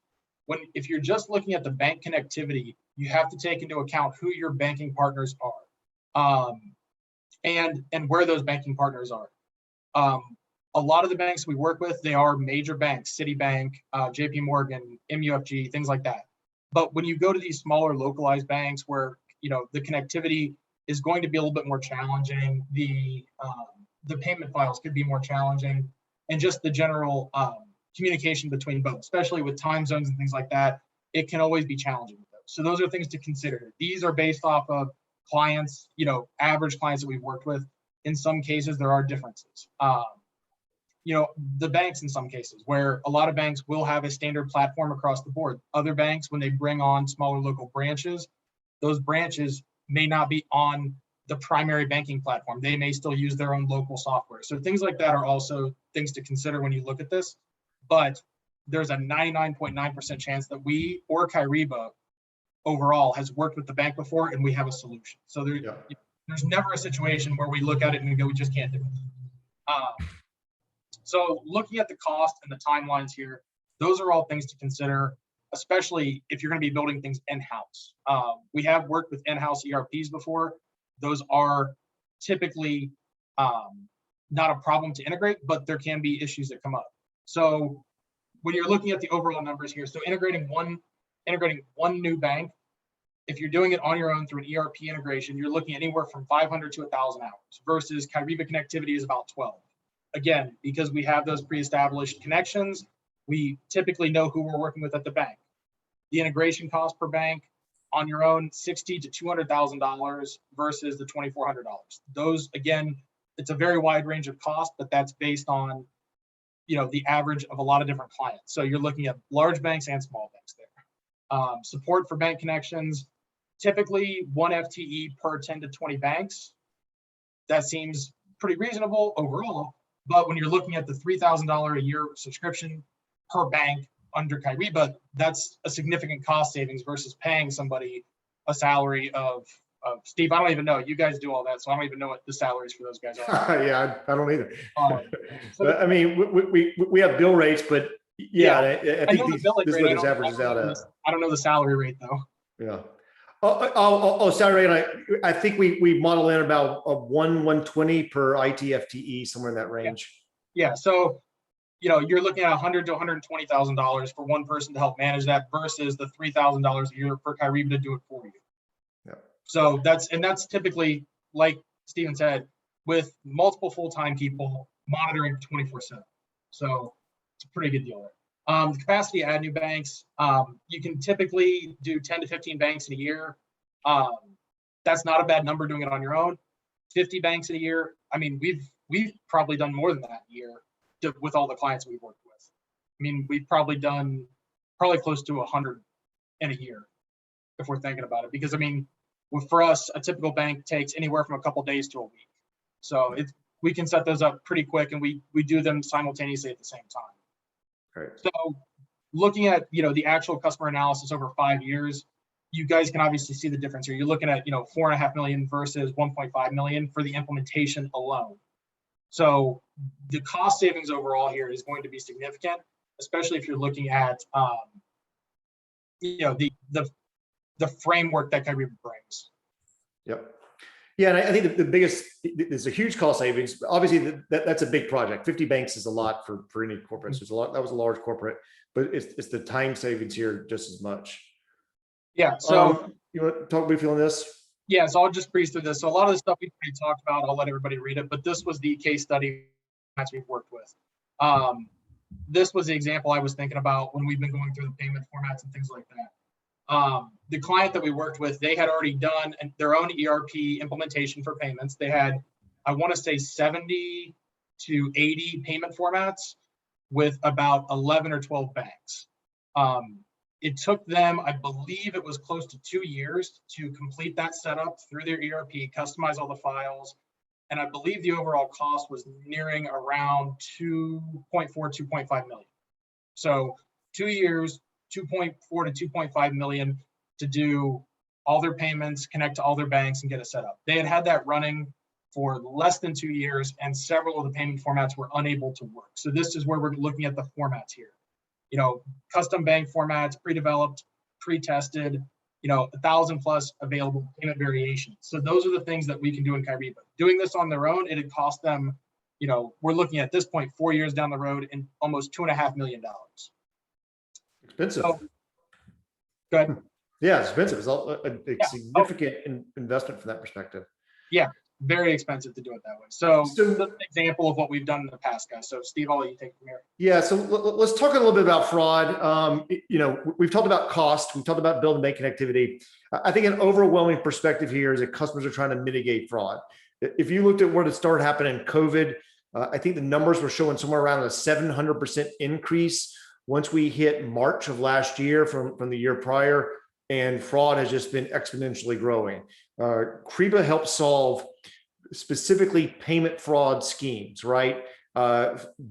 if you're just looking at the bank connectivity, you have to take into account who your banking partners are, and where those banking partners are. A lot of the banks we work with, they are major banks, Citibank, JP Morgan, MUFG, things like that. But when you go to these smaller localized banks where, you know, the connectivity is going to be a little bit more challenging, the payment files could be more challenging, and just the general communication between both, especially with time zones and things like that, it can always be challenging with those. So those are things to consider. These are based off of clients, you know, average clients that we've worked with. In some cases, there are differences. You know, the banks in some cases, where a lot of banks will have a standard platform across the board. Other banks, when they bring on smaller local branches, those branches may not be on the primary banking platform. They may still use their own local software. So things like that are also things to consider when you look at this. But there's a 99.9% chance that we or Kyriba overall has worked with the bank before and we have a solution. So there's never a situation where we look at it and we go, we just can't do it. So looking at the cost and the timelines here, those are all things to consider, especially if you're going to be building things in-house. We have worked with in-house ERPs before. Those are typically not a problem to integrate, but there can be issues that come up. So when you're looking at the overall numbers here, so integrating one new bank, if you're doing it on your own through an ERP integration, you're looking at anywhere from 500 to 1,000 hours versus Kyriba connectivity is about 12. Again, because we have those pre-established connections, we typically know who we're working with at the bank. The integration cost per bank on your own, $60,000 to $200,000 versus the $2,400. Those, again, it's a very wide range of cost, but that's based on, you know, the average of a lot of different clients. So you're looking at large banks and small banks there. Support for bank connections, typically 1 FTE per 10 to 20 banks. That seems pretty reasonable overall. But when you're looking at the $3,000 a year subscription per bank under Kyriba, that's a significant cost savings versus paying somebody a salary of Steve. I don't even know. You guys do all that, so I don't even know what the salaries for those guys are. Yeah, I don't either. So I mean, we have bill rates, but yeah, I think this is what this averages out at. I don't know the salary rate though. Yeah. Salary rate. I think we model in about a 120 per IT FTE, somewhere in that range. Yeah. So, you know, you're looking at $100,000 to $120,000 for one person to help manage that versus the $3,000 a year for Kyriba to do it for you. Yeah. So that's typically, like Steven said, with multiple full-time people monitoring 24/7. So it's a pretty good deal there. The capacity to add new banks, you can typically do 10 to 15 banks in a year. That's not a bad number doing it on your own. 50 banks in a year. I mean, we've probably done more than that a year with all the clients we've worked with. I mean, we've probably done close to 100 in a year if we're thinking about it. Because I mean, for us, a typical bank takes anywhere from a couple days to a week. So we can set those up pretty quick, and we do them simultaneously at the same time. Right. So looking at, you know, the actual customer analysis over 5 years, you guys can obviously see the difference here. You're looking at, you know, 4.5 million versus 1.5 million for the implementation alone. So the cost savings overall here is going to be significant, especially if you're looking at, you know, the framework that Kyriba brings. Yep. Yeah, and I think the biggest, there's a huge cost savings. Obviously, that's a big project. 50 banks is a lot for any corporate. There's a lot. That was a large corporate, but it's the time savings here just as much. Yeah. So you want to talk briefly on this? Yeah. So I'll just breeze through this. So a lot of the stuff we've already talked about, I'll let everybody read it. But this was the case study that we've worked with. This was the example I was thinking about when we've been going through the payment formats and things like that. The client that we worked with, they had already done their own ERP implementation for payments. They had, I want to say 70 to 80 payment formats with about 11 or 12 banks. It took them, I believe it was close to 2 years to complete that setup through their ERP, customize all the files. And I believe the overall cost was nearing around 2.4, 2.5 million. So 2 years, 2.4 to 2.5 million to do all their payments, connect to all their banks and get it set up. They had that running for less than 2 years, and several of the payment formats were unable to work. So this is where we're looking at the formats here. You know, custom bank formats, pre-developed, pre-tested, 1,000 plus available payment variations. So those are the things that we can do in Kyriba. Doing this on their own, it'd cost them, we're looking at this point, 4 years down the road and almost $2.5 million. Expensive. So, go ahead. Yeah, it's expensive. It's a significant investment from that perspective. Yeah, very expensive to do it that way. So So- that's an example of what we've done in the past, guys. So Steve, I'll let you take it from here. Yeah, so let's talk a little bit about fraud. We've talked about cost, we've talked about building bank connectivity. I think an overwhelming perspective here is that customers are trying to mitigate fraud. If you looked at where it started happening in COVID, I think the numbers were showing somewhere around a 700% increase once we hit March of last year from the year prior, and fraud has just been exponentially growing. Kyriba helps solve specifically payment fraud schemes, right?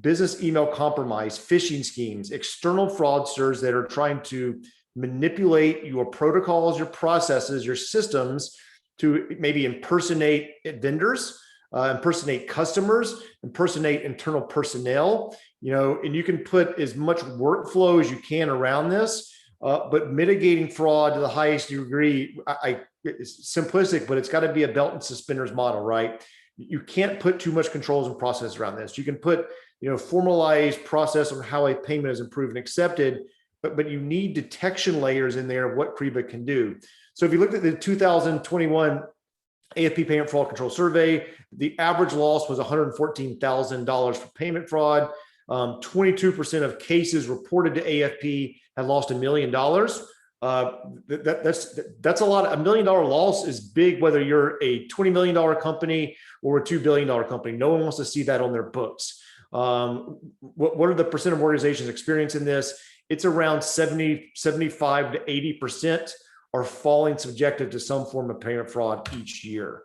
Business email compromise, phishing schemes, external fraudsters that are trying to manipulate your protocols, your processes, your systems to maybe impersonate vendors, impersonate customers, impersonate internal personnel, and you can put as much workflow as you can around this, but mitigating fraud to the highest degree, it's simplistic, but it's got to be a belt and suspenders model, right? You can't put too much controls and process around this. You can put, formalized process on how a payment is approved and accepted, but you need detection layers in there of what Kyriba can do. So if you looked at the 2021 AFP Payment Fraud Control Survey, the average loss was $114,000 for payment fraud. 22% of cases reported to AFP had lost $1 million. That's a lot. $1 million loss is big, whether you're a $20 million company or a $2 billion company. No one wants to see that on their books. What are the percent of organizations experiencing this? It's around 75 to 80% are falling subjected to some form of payment fraud each year.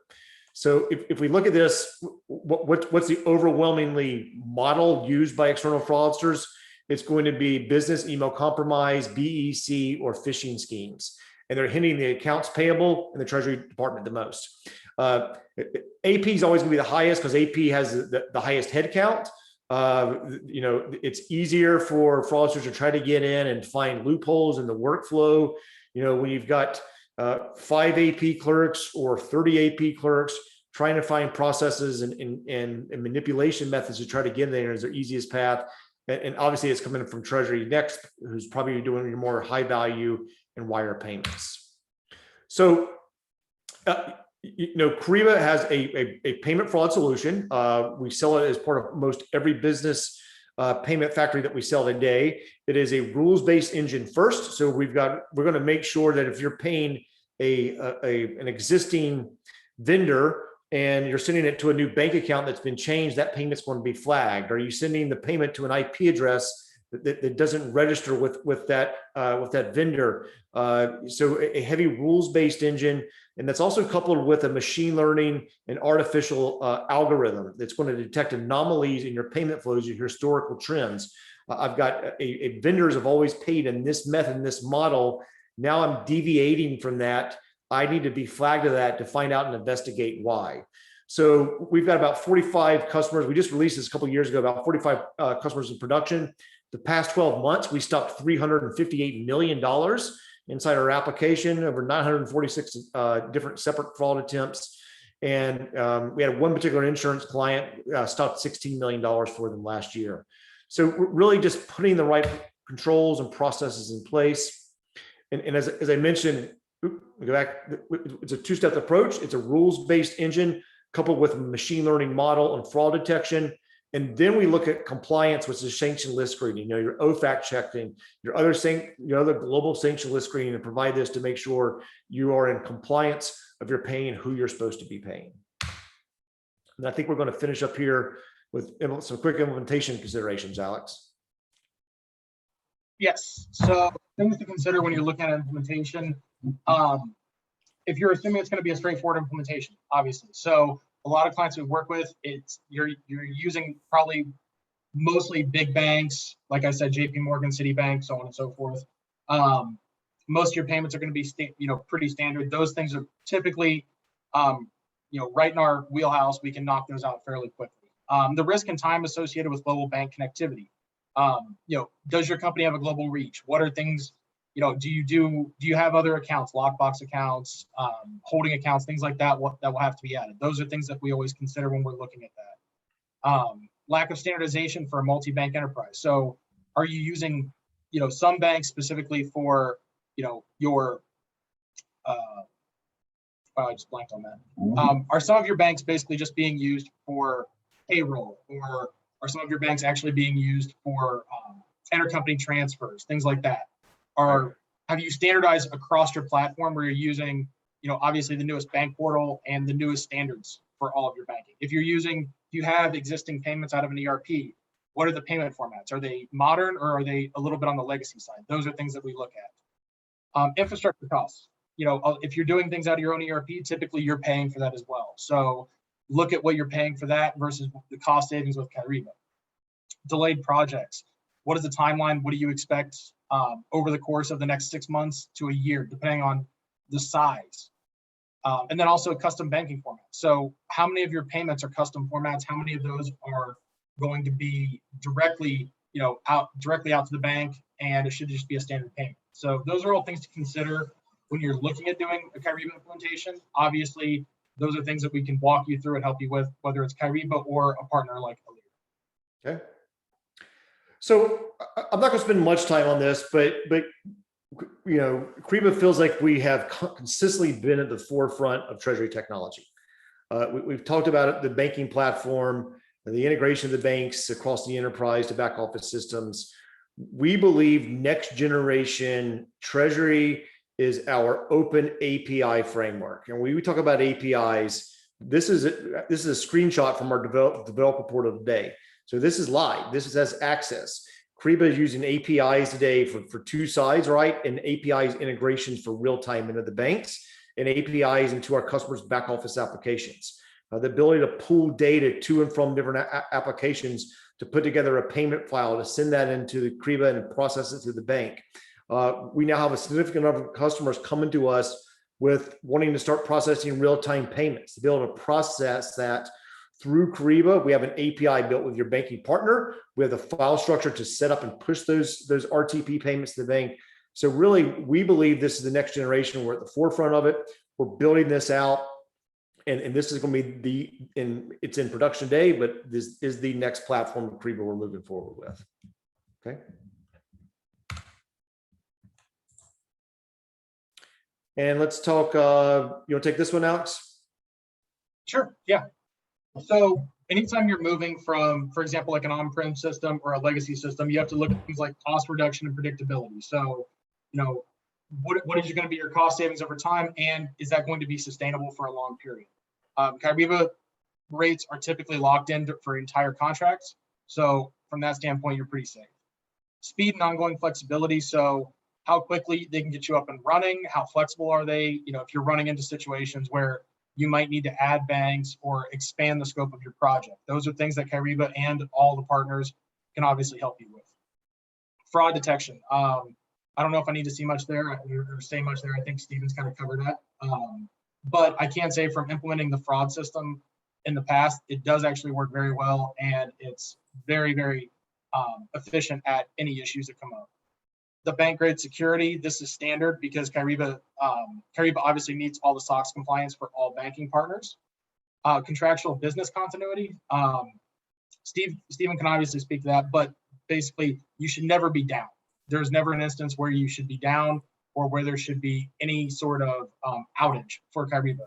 So if we look at this, what's the overwhelmingly model used by external fraudsters? It's going to be business email compromise, BEC, or phishing schemes. And they're hitting the accounts payable and the Treasury Department the most. AP is always going to be the highest because AP has the highest head count. It's easier for fraudsters to try to get in and find loopholes in the workflow. When you've got 5 AP clerks or 30 AP clerks trying to find processes and manipulation methods to try to get in there is their easiest path. And obviously it's coming from Treasury next, who's probably doing your more high value and wire payments. So, Kyriba has a payment fraud solution. We sell it as part of most every business payment factory that we sell today. It is a rules-based engine first. So we're going to make sure that if you're paying an existing vendor and you're sending it to a new bank account that's been changed, that payment's going to be flagged. Are you sending the payment to an IP address that doesn't register with that vendor? So a heavy rules-based engine, and that's also coupled with a machine learning and artificial algorithm that's going to detect anomalies in your payment flows, your historical trends. I've got a vendors have always paid in this method, in this model. Now I'm deviating from that. I need to be flagged to that to find out and investigate why. So we've got about 45 customers. We just released this a couple of years ago, about 45 customers in production. The past 12 months, we stopped $358 million inside our application, over 946 different separate fraud attempts. And we had one particular insurance client stopped $16 million for them last year. So we're really just putting the right controls and processes in place. And as I mentioned, go back, it's a two-step approach. It's a rules-based engine coupled with a machine learning model and fraud detection. And then we look at compliance, which is sanction list screening, your OFAC checking, your other global sanction list screening, and provide this to make sure you are in compliance of your paying who you're supposed to be paying. And I think we're going to finish up here with some quick implementation considerations, Alex. Yes. So things to consider when you're looking at implementation. If you're assuming it's going to be a straightforward implementation, obviously. So a lot of clients we work with, you're using probably mostly big banks, like I said, JP Morgan, Citibank, so on and so forth. Most of your payments are going to be pretty standard. Those things are typically right in our wheelhouse. We can knock those out fairly quickly. The risk and time associated with global bank connectivity. Does your company have a global reach? What are things, do you have other accounts, lockbox accounts, holding accounts, things like that, that will have to be added? Those are things that we always consider when we're looking at that. Lack of standardization for a multi-bank enterprise. So are you using, some banks specifically for, your, I just blanked on that. Are some of your banks basically just being used for payroll, or are some of your banks actually being used for intercompany transfers, things like that? Have you standardized across your platform where you're using, obviously the newest bank portal and the newest standards for all of your banking? If you have existing payments out of an ERP, what are the payment formats? Are they modern, or are they a little bit on the legacy side? Those are things that we look at. Infrastructure costs. If you're doing things out of your own ERP, typically you're paying for that as well. So look at what you're paying for that versus the cost savings with Kyriba. Delayed projects. What is the timeline? What do you expect over the course of the next 6 months to a year, depending on the size? And then also custom banking formats. So how many of your payments are custom formats? How many of those are going to be directly out to the bank, and it should just be a standard payment? So those are all things to consider when you're looking at doing a Kyriba implementation. Obviously, those are things that we can walk you through and help you with, whether it's Kyriba or a partner like Elire. Okay. So I'm not going to spend much time on this, but Kyriba feels like we have consistently been at the forefront of Treasury technology. We've talked about it, the banking platform, the integration of the banks across the enterprise to back office systems. We believe next generation Treasury is our open API framework. And when we talk about APIs, this is a screenshot from our developer portal today. So this is live. This has access. Kyriba is using APIs today for two sides, right? And APIs integrations for real time into the banks, and APIs into our customers' back office applications. The ability to pull data to and from different applications to put together a payment file, to send that into the Kyriba and process it through the bank. We now have a significant number of customers coming to us with wanting to start processing real-time payments, to be able to process that through Kyriba. We have an API built with your banking partner. We have the file structure to set up and push those RTP payments to the bank. So really, we believe this is the next generation. We're at the forefront of it. We're building this out. And this is going to be it's in production today, but this is the next platform of Kyriba we're moving forward with. Okay. And let's talk, you want to take this one, Alex? Sure, yeah. So anytime you're moving from, for example, like an on-prem system or a legacy system, you have to look at things like cost reduction and predictability. So, what is going to be your cost savings over time, and is that going to be sustainable for a long period? Kyriba rates are typically locked in for entire contracts. So from that standpoint, you're pretty safe. Speed and ongoing flexibility. So how quickly they can get you up and running, how flexible are they? If you're running into situations where you might need to add banks or expand the scope of your project. Those are things that Kyriba and all the partners can obviously help you with. Fraud detection. I don't know if I need to see much there or say much there. I think Steven's kind of covered that. But I can say from implementing the fraud system in the past, it does actually work very well, and it's very, very efficient at any issues that come up. The bank grade security, this is standard because Kyriba obviously meets all the SOX compliance for all banking partners. Contractual business continuity. Steven can obviously speak to that, but basically you should never be down. There's never an instance where you should be down or where there should be any sort of outage for Kyriba.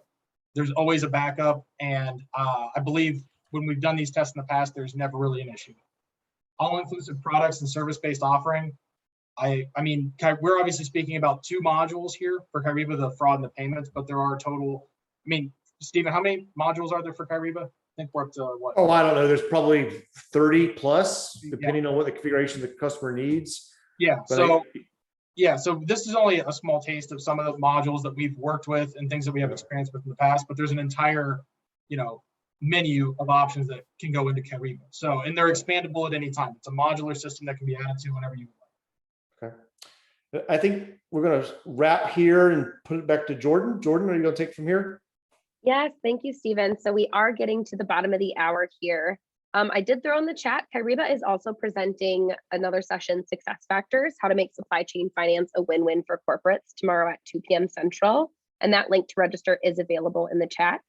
There's always a backup, and I believe when we've done these tests in the past, there's never really an issue. All-inclusive products and service-based offering. I mean, we're obviously speaking about two modules here for Kyriba, the fraud and the payments, but there are total, Steven, how many modules are there for Kyriba? I think we're up to what? Oh, I don't know. There's probably 30 plus, depending on what the configuration the customer needs. Yeah, But so yeah, so this is only a small taste of some of the modules that we've worked with and things that we have experience with in the past, but there's an entire, menu of options that can go into Kyriba. So, and they're expandable at any time. It's a modular system that can be added to whenever you like. Okay. I think we're going to wrap here and put it back to Jordan. Jordan, are you going to take from here? Yes, thank you, Stephen. So we are getting to the bottom of the hour here. I did throw in the chat, Kyriba is also presenting another session, Success Factors, how to make supply chain finance a win-win for corporates, tomorrow at 2 p.m. Central. And that link to register is available in the chat.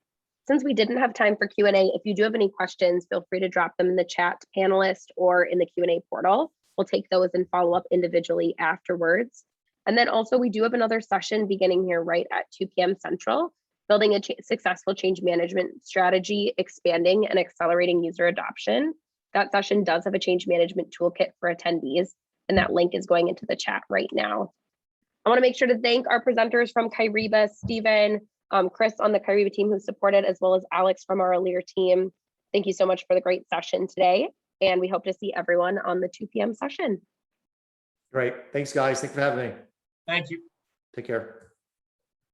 Since we didn't have time for Q&A, if you do have any questions, feel free to drop them in the chat to panelists or in the Q&A portal. We'll take those and follow up individually afterwards. And then also we do have another session beginning here right at 2 p.m. Central, building a successful change management strategy, expanding and accelerating user adoption. That session does have a change management toolkit for attendees, and that link is going into the chat right now. I want to make sure to thank our presenters from Kyriba, Stephen, Chris on the Kyriba team who supported, as well as Alex from our Elire team. Thank you so much for the great session today, and we hope to see everyone on the 2 p.m. session. Great. Thanks, guys. Thanks for having me. Thank you. Take care.